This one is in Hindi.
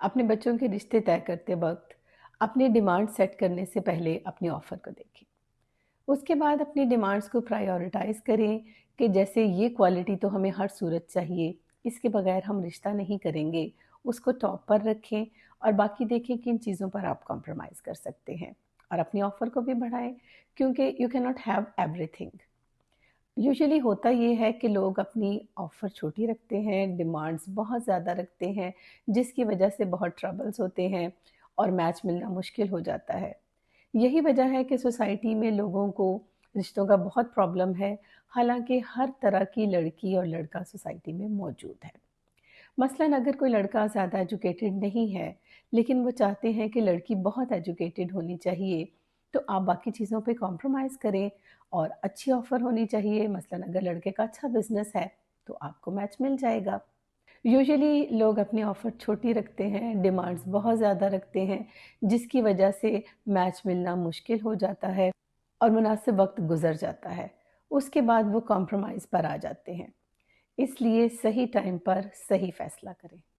अपने बच्चों के रिश्ते तय करते वक्त अपनी डिमांड सेट करने से पहले अपनी ऑफ़र को देखें। उसके बाद अपनी डिमांड्स को प्रायोरिटाइज़ करें कि जैसे ये क्वालिटी तो हमें हर सूरत चाहिए, इसके बगैर हम रिश्ता नहीं करेंगे, उसको टॉप पर रखें और बाकी देखें किन चीज़ों पर आप कॉम्प्रोमाइज़ कर सकते हैं और अपनी ऑफ़र को भी बढ़ाएँ क्योंकि you can not have everything. Usually होता ये है कि लोग अपनी ऑफ़र छोटी रखते हैं, डिमांड्स बहुत ज़्यादा रखते हैं, जिसकी वजह से बहुत ट्रबल्स होते हैं और मैच मिलना मुश्किल हो जाता है। यही वजह है कि सोसाइटी में लोगों को रिश्तों का बहुत प्रॉब्लम है, हालाँकि हर तरह की लड़की और लड़का सोसाइटी में मौजूद है। मसलन अगर कोई लड़का ज़्यादा एजुकेटेड नहीं है, लेकिन वो चाहते हैं कि लड़की बहुत एजुकेटेड होनी चाहिए, तो आप बाकी चीज़ों पे कॉम्प्रोमाइज़ करें और अच्छी ऑफ़र होनी चाहिए। मसलन अगर लड़के का अच्छा बिज़नेस है, तो आपको मैच मिल जाएगा। यूजुअली लोग अपनी ऑफ़र छोटी रखते हैं, डिमांड्स बहुत ज़्यादा रखते हैं, जिसकी वजह से मैच मिलना मुश्किल हो जाता है और मुनासिब वक़्त गुज़र जाता है। उसके बाद वो कॉम्प्रोमाइज़ पर आ जाते हैं। इसलिए सही टाइम पर सही फ़ैसला करें।